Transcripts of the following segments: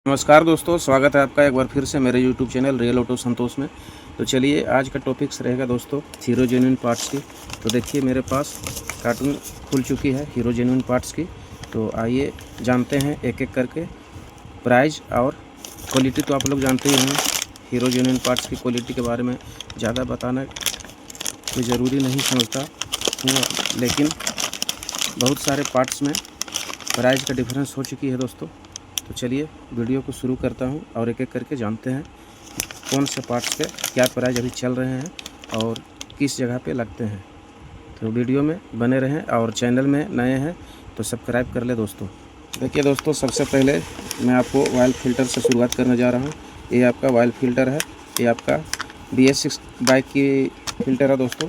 नमस्कार दोस्तों, स्वागत है आपका एक बार फिर से मेरे YouTube चैनल रियल ऑटो संतोष में। तो चलिए आज का टॉपिक्स रहेगा दोस्तों हीरो जेन्युइन पार्ट्स की। तो देखिए मेरे पास कार्टून खुल चुकी है हीरो जेन्युइन पार्ट्स की। तो आइए जानते हैं एक एक करके प्राइस और क्वालिटी। तो आप लोग जानते ही हैं हीरो जेन्युइन पार्ट्स की क्वालिटी के बारे में ज़्यादा बताना कोई ज़रूरी नहीं समझता हूँ, लेकिन बहुत सारे पार्ट्स में प्राइस का डिफरेंस हो चुकी है दोस्तों। तो चलिए वीडियो को शुरू करता हूं और एक एक करके जानते हैं कौन से पार्ट्स के क्या प्राइस अभी चल रहे हैं और किस जगह पे लगते हैं। तो वीडियो में बने रहें और चैनल में नए हैं तो सब्सक्राइब कर ले दोस्तों। देखिए दोस्तों, सबसे पहले मैं आपको ऑयल फ़िल्टर से शुरुआत करने जा रहा हूँ। ये आपका ऑयल फ़िल्टर है, ये आपका BS6 बाइक की फ़िल्टर है दोस्तों,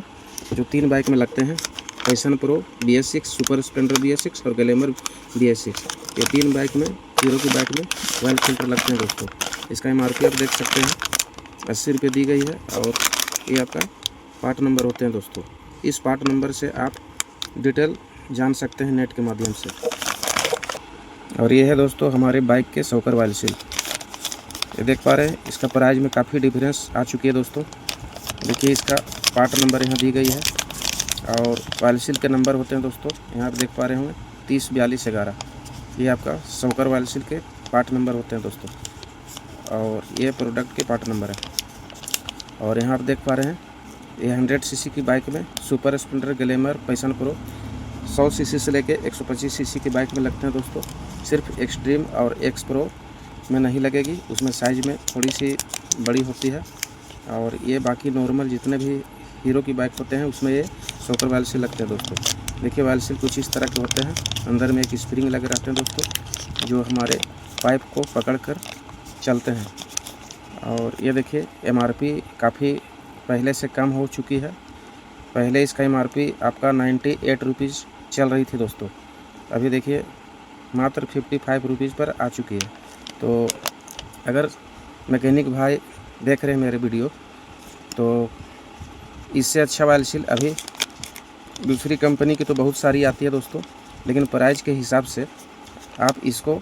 जो 3 बाइक में लगते हैं। Passion pro BS6, super Splendor BS6 और ग्लैमर BS6, ये 3 बाइक में हीरो की बाइक में ऑयल फ़िल्टर लगते हैं दोस्तों। इसका MRP आप देख सकते हैं 80 रुपये दी गई है और ये आपका पार्ट नंबर होते हैं दोस्तों। इस पार्ट नंबर से आप डिटेल जान सकते हैं नेट के माध्यम से। और ये है दोस्तों हमारे बाइक के शॉकर ऑयल सील, ये देख पा रहे हैं। इसका प्राइस में काफ़ी डिफरेंस आ चुकी है दोस्तों। देखिए इसका पार्ट नंबर यहाँ दी गई है और ऑयल सील के नंबर होते हैं दोस्तों, यहाँ आप देख पा रहे होंगे 304211। ये आपका शॉकर ऑयल सील के पार्ट नंबर होते हैं दोस्तों और ये प्रोडक्ट के पार्ट नंबर है। और यहाँ आप देख पा रहे हैं ये 100 सीसी की बाइक में super Splendor, glamour, passion pro 100 CC से लेके 125 सीसी की बाइक में लगते हैं दोस्तों। सिर्फ एक्सट्रीम और एक्स प्रो में नहीं लगेगी, उसमें साइज़ में थोड़ी सी बड़ी होती है। और ये बाकी नॉर्मल जितने भी हीरो की बाइक होते हैं उसमें ये शॉकर ऑयल सील लगते हैं दोस्तों। देखिए ऑयल सील कुछ इस तरह के होते हैं, अंदर में एक स्प्रिंग लगे रहते हैं दोस्तों जो हमारे पाइप को पकड़कर चलते हैं। और ये देखिए MRP काफ़ी पहले से कम हो चुकी है। पहले इसका MRP आपका 98 रुपीज़ चल रही थी दोस्तों, अभी देखिए मात्र 55 रुपीज़ पर आ चुकी है। तो अगर मैकेनिक भाई देख रहे हैं मेरे वीडियो तो इससे अच्छा ऑयल सील अभी दूसरी कंपनी की तो बहुत सारी आती है दोस्तों, लेकिन प्राइस के हिसाब से आप इसको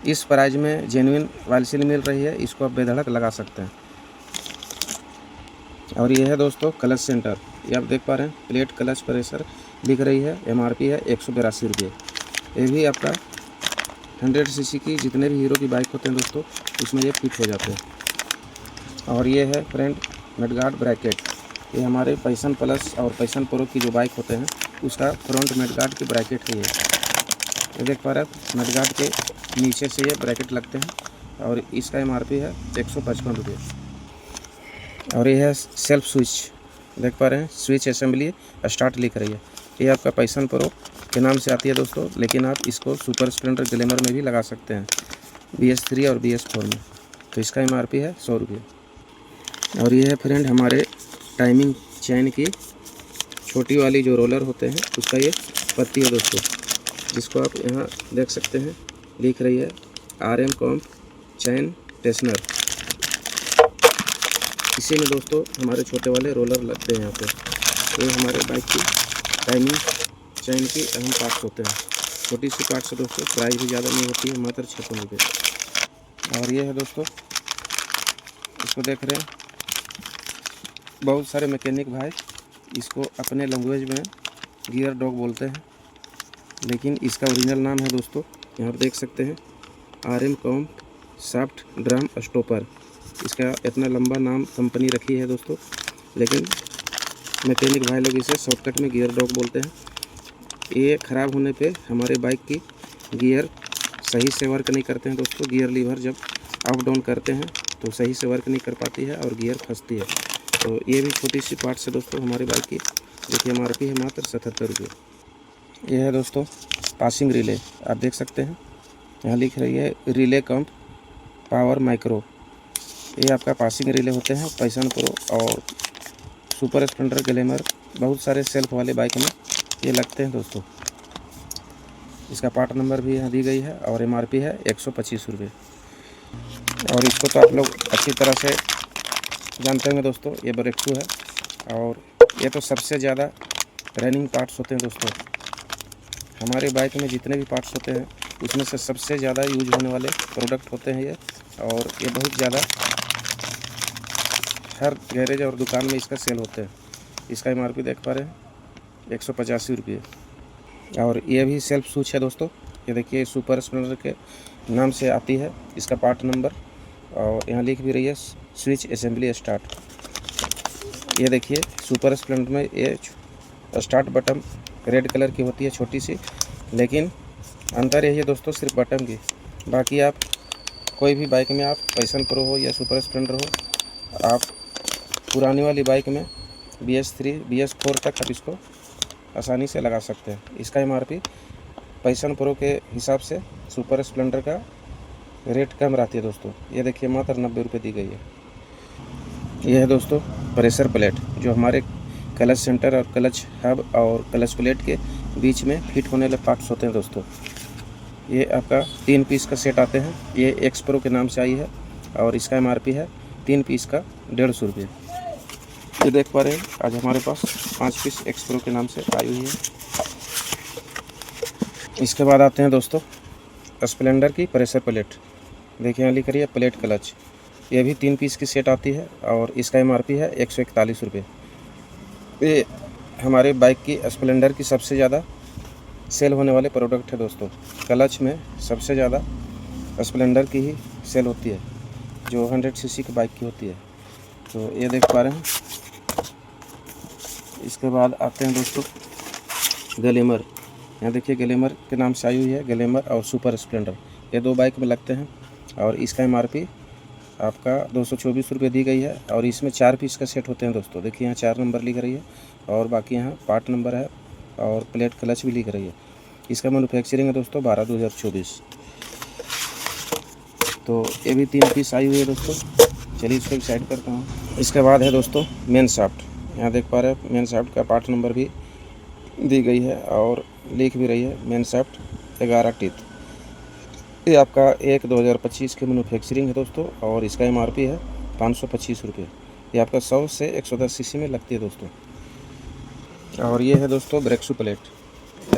इस प्राइस में जेन्युइन ऑयल सील मिल रही है, इसको आप बेधड़क लगा सकते हैं। और ये है दोस्तों क्लच सेंटर, ये आप देख पा रहे हैं प्लेट क्लच प्रेशर लिख रही है, MRP है 182 रुपये। ये भी आपका 100 सीसी की जितने भी हीरो की बाइक होते हैं दोस्तों उसमें ये फिट हो जाते हैं। और ये है फ्रेंड मडगार्ड ब्रैकेट, ये हमारे पैशन प्लस और पैशन प्रो की जो बाइक होते हैं उसका फ्रंट मडगार्ड की ब्रैकेट है। ये देख पा रहे हैं मडगार्ड के नीचे से ये ब्रैकेट लगते हैं और इसका MRP है 155 रुपये। और ये है सेल्फ स्विच, देख पा रहे हैं स्विच असेंबली स्टार्ट लिख रही है। ये आपका पैशन प्रो के नाम से आती है दोस्तों, लेकिन आप इसको सुपर स्प्लेंडर, ग्लैमर में भी लगा सकते हैं, BS3 और BS4 में। तो इसका MRP है 100 रुपये। और ये है फ्रेंड हमारे टाइमिंग चैन की छोटी वाली जो रोलर होते हैं उसका ये पत्ती है दोस्तों, जिसको आप यहाँ देख सकते हैं लिख रही है RM कॉम्प चैन टेस्नर। इसी में दोस्तों हमारे छोटे वाले रोलर लगते हैं यहाँ पे। ये हमारे बाइक की टाइमिंग चैन की अहम पार्ट्स होते हैं। छोटी सी पार्ट्स है दोस्तों, प्राइस भी ज़्यादा नहीं होती है, मात्र 56 रुपये। और ये है दोस्तों, इसको देख रहे हैं बहुत सारे मैकेनिक भाई इसको अपने लैंग्वेज में गियर डॉग बोलते हैं, लेकिन इसका ओरिजिनल नाम है दोस्तों, यहाँ पर देख सकते हैं RM कॉम्प सॉफ्ट ड्रम स्टॉपर। इसका इतना लंबा नाम कंपनी रखी है दोस्तों, लेकिन मैकेनिक भाई लोग इसे शॉर्टकट में गियर डॉग बोलते हैं। ये ख़राब होने पे हमारे बाइक की गियर सही से वर्क नहीं करते हैं दोस्तों। गियर लीवर जब अप डाउन करते हैं तो सही से वर्क नहीं कर पाती है और गियर फंसती है। तो ये भी छोटी सी पार्ट्स है दोस्तों हमारी बाइक की। देखिए MRP है मात्र 77 रुपये। ये है दोस्तों पासिंग रिले, आप देख सकते हैं यहाँ लिख रही है रिले कम्प पावर माइक्रो। ये आपका पासिंग रिले होते हैं पैशन प्रो और सुपर स्प्लेंडर, ग्लैमर, बहुत सारे सेल्फ वाले बाइक में ये लगते हैं दोस्तों। इसका पार्ट नंबर भी यहाँ दी गई है और MRP है 125 रुपये। और इसको तो आप लोग अच्छी तरह से जानते होंगे दोस्तों, ये ब्रेक शू है और ये तो सबसे ज़्यादा रनिंग पार्ट्स होते हैं दोस्तों। हमारे बाइक में जितने भी पार्ट्स होते हैं उसमें से सबसे ज़्यादा यूज होने वाले प्रोडक्ट होते हैं ये, और ये बहुत ज़्यादा हर गैरेज और दुकान में इसका सेल होते हैं। इसका MRP देख पा रहे हैं 185 रुपये। और ये भी सेल्फ स्विच है दोस्तों। ये देखिए सुपर स्प्लेंडर के नाम से आती है, इसका पार्ट नंबर, और यहाँ लिख भी रही है स्विच असेंबली स्टार्ट। ये देखिए सुपर स्प्लेंडर में ये स्टार्ट बटन रेड कलर की होती है, छोटी सी, लेकिन अंतर यही है दोस्तों सिर्फ बटन की। बाकी आप कोई भी बाइक में, आप पैशन प्रो हो या सुपर स्प्लेंडर हो, आप पुरानी वाली बाइक में BS3 BS4 तक आप इसको आसानी से लगा सकते हैं। इसका MRP पैशन प्रो के हिसाब से सुपर स्प्लेंडर का रेट कम रहती है दोस्तों। ये देखिए मात्र 90 रुपये दी गई है। यह है दोस्तों प्रेशर प्लेट, जो हमारे क्लच सेंटर और क्लच हब और क्लच प्लेट के बीच में फिट होने वाले पार्ट्स होते हैं दोस्तों। ये आपका 3 पीस का सेट आते हैं। ये एक्स प्रो के नाम से आई है और इसका MRP है 3 पीस का 150 रुपये। ये देख पा रहे हैं आज हमारे पास 5 पीस एक्स प्रो के नाम से आई हुई है। इसके बाद आते हैं दोस्तों स्प्लेंडर की प्रेशर प्लेट। देखिए यहाँ लिख रही है प्लेट क्लच। ये भी 3 पीस की सेट आती है और इसका MRP है 141 रुपये। ये हमारे बाइक की स्प्लेंडर की सबसे ज़्यादा सेल होने वाले प्रोडक्ट है दोस्तों। क्लच में सबसे ज़्यादा स्प्लेंडर की ही सेल होती है, जो 100 सीसी की बाइक की होती है। तो ये देख पा रहे हैं। इसके बाद आते हैं दोस्तों ग्लैमर। यहाँ देखिए ग्लैमर के नाम से आई हुई है, ग्लैमर और सुपर स्प्लेंडर। ये 2 बाइक में लगते हैं और इसका MRP आपका 224 रुपये दी गई है। और इसमें 4 पीस का सेट होते हैं दोस्तों। देखिए यहाँ 4 नंबर लिख रही है और बाकी यहाँ पार्ट नंबर है और प्लेट क्लच भी लिख रही है। इसका मैन्युफैक्चरिंग है दोस्तों 12/2024। तो ये भी 3 पीस आई हुई है दोस्तों। चलिए इसको साइड करता हूँ। इसके बाद है दोस्तों मेन शाफ्ट। यहाँ देख पा रहे हैं मेन शाफ्ट का पार्ट नंबर भी दी गई है और लिख भी रही है मेन शाफ्ट 11 टीथ। ये आपका 1/2025 की मैन्युफैक्चरिंग है दोस्तों और इसका MRP है 525 रुपये। ये आपका 100 से 110 सीसी में लगती है दोस्तों। और ये है दोस्तों ब्रेक्सू प्लेट।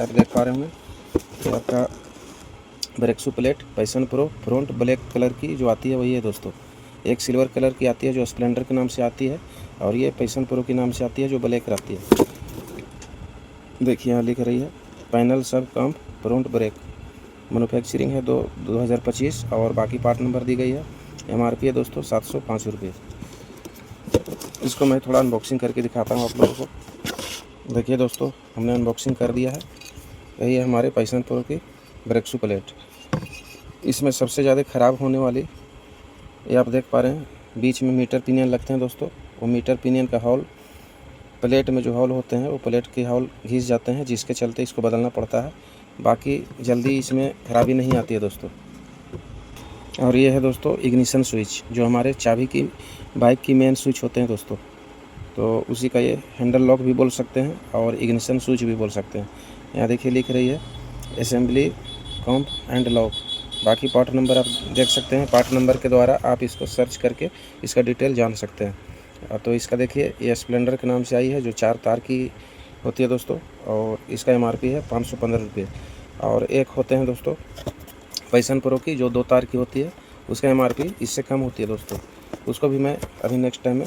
आप देख पा रहे होंगे ये आपका ब्रेक्सू plate passion pro front black colour की जो आती है वही है दोस्तों। एक सिल्वर कलर की आती है जो स्प्लेंडर के नाम से आती है, और ये पैशन प्रो के नाम से आती है जो ब्लैक रहती है। देखिए यहाँ लिख रही है पैनल सब कम फ्रंट ब्रेक। मैन्युफैक्चरिंग है 2025 और बाकी पार्ट नंबर दी गई है। MRP है दोस्तों 705 रुपये। इसको मैं थोड़ा अनबॉक्सिंग करके दिखाता हूँ आप लोगों को। देखिए दोस्तों हमने अनबॉक्सिंग कर दिया है। यही है हमारे पैशन प्रो की ब्रेक्सू प्लेट। इसमें सबसे ज़्यादा ख़राब होने वाली ये आप देख पा रहे हैं, बीच में मीटर पिनियन लगते हैं दोस्तों। वो मीटर पिनियन का हॉल, प्लेट में जो हॉल होते हैं वो प्लेट के हॉल घिस जाते हैं, जिसके चलते इसको बदलना पड़ता है। बाकी जल्दी इसमें खराबी नहीं आती है दोस्तों। और ये है दोस्तों इग्निशन स्विच, जो हमारे चाबी की बाइक की मेन स्विच होते हैं दोस्तों। तो उसी का ये हैंडल लॉक भी बोल सकते हैं और इग्निशन स्विच भी बोल सकते हैं। यहाँ देखिए लिख रही है असेंबली कॉम्प एंड लॉक। बाकी पार्ट नंबर आप देख सकते हैं। पार्ट नंबर के द्वारा आप इसको सर्च करके इसका डिटेल जान सकते हैं। तो इसका देखिए ये स्प्लेंडर के नाम से आई है, जो 4 तार की होती है दोस्तों, और इसका MRP है 515 रुपये। और एक होते हैं दोस्तों पैशन प्रो की जो 2 तार की होती है, उसका MRP इससे कम होती है दोस्तों। उसको भी मैं अभी नेक्स्ट टाइम में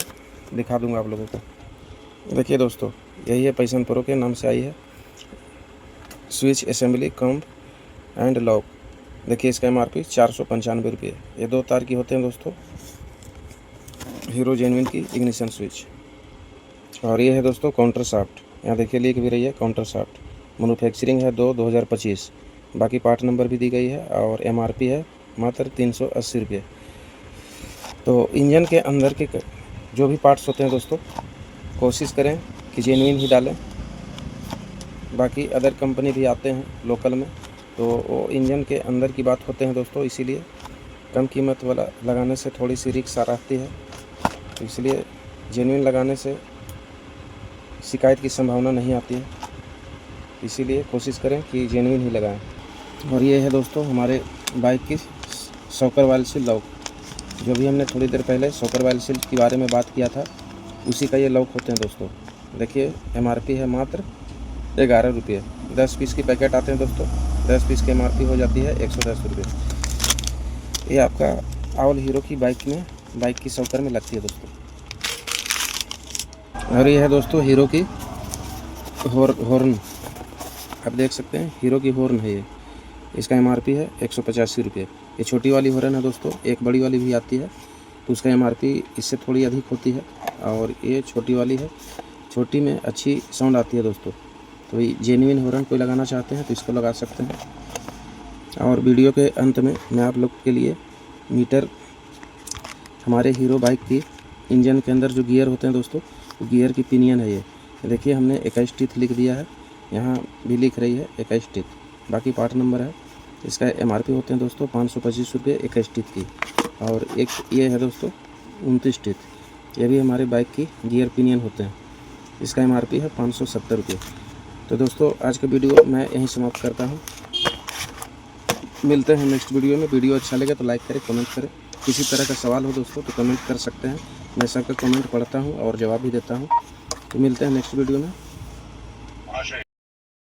दिखा दूंगा आप लोगों को। देखिए दोस्तों यही है पैशन प्रो के नाम से आई है switch assembly comp and lock. देखिए इसका MRP 495 रुपये। ये 2 तार की होते हैं दोस्तों, हीरो जेन्युइन की इग्निशन स्विच। और ये है दोस्तों काउंटर शाफ्ट। यहाँ देखिए लिख भी रही है काउंटर शाफ्ट। मैन्युफैक्चरिंग है 2025। बाकी पार्ट नंबर भी दी गई है और MRP है मात्र 380 रुपये। तो इंजन के अंदर के जो भी पार्ट्स होते हैं दोस्तों, कोशिश करें कि जेन्युइन ही डालें। बाकी अदर कंपनी भी आते हैं लोकल में, तो वो इंजन के अंदर की बात होते हैं दोस्तों, इसीलिए कम कीमत वाला लगाने से थोड़ी सी रिस्क आ रहती है। तो इसलिए जेन्युइन लगाने से शिकायत की संभावना नहीं आती है, इसीलिए कोशिश करें कि जेन्युइन ही लगाएं। और ये है दोस्तों हमारे बाइक की शॉकर वाइल सील लॉक। जो भी हमने थोड़ी देर पहले शॉकर वाइल सील के बारे में बात किया था, उसी का ये लॉक होते हैं दोस्तों। देखिए MRP है मात्र 11 रुपये। 10 पीस की पैकेट आते हैं दोस्तों। 10 पीस की MRP हो जाती है 110 रुपये। ये आपका ऑल हीरो की बाइक की शॉकर में लगती है दोस्तों। और ये है दोस्तों हीरो की हॉर्न, आप देख सकते हैं हीरो की हॉर्न है ये। इसका MRP है 185 रुपये। ये छोटी वाली हॉर्न है दोस्तों, एक बड़ी वाली भी आती है तो उसका MRP इससे थोड़ी अधिक होती है, और ये छोटी वाली है, छोटी में अच्छी साउंड आती है दोस्तों। तो ये जेन्युइन हॉर्न कोई लगाना चाहते हैं तो इसको लगा सकते हैं। और वीडियो के अंत में मैं आप लोग के लिए मीटर, हमारे हीरो बाइक की इंजन के अंदर जो गियर होते हैं दोस्तों, गियर की पिनियन है ये। देखिए हमने 21 टीथ लिख दिया है, यहाँ भी लिख रही है 21 टीथ, बाकी पार्ट नंबर है। इसका MRP होते हैं दोस्तों 525 रुपये 21 टीथ की। और एक ये है दोस्तों 29 टीथ, ये भी हमारे बाइक की गियर पिनियन होते हैं। इसका MRP है 570 रुपये। तो दोस्तों आज का वीडियो मैं यहीं समाप्त करता हूँ। मिलते हैं नेक्स्ट वीडियो में। वीडियो अच्छा लगे तो लाइक करें, कमेंट करें। किसी तरह का सवाल हो दोस्तों तो कमेंट कर सकते हैं, मैं सबका कमेंट पढ़ता हूँ और जवाब भी देता हूँ। तो मिलते हैं नेक्स्ट वीडियो में।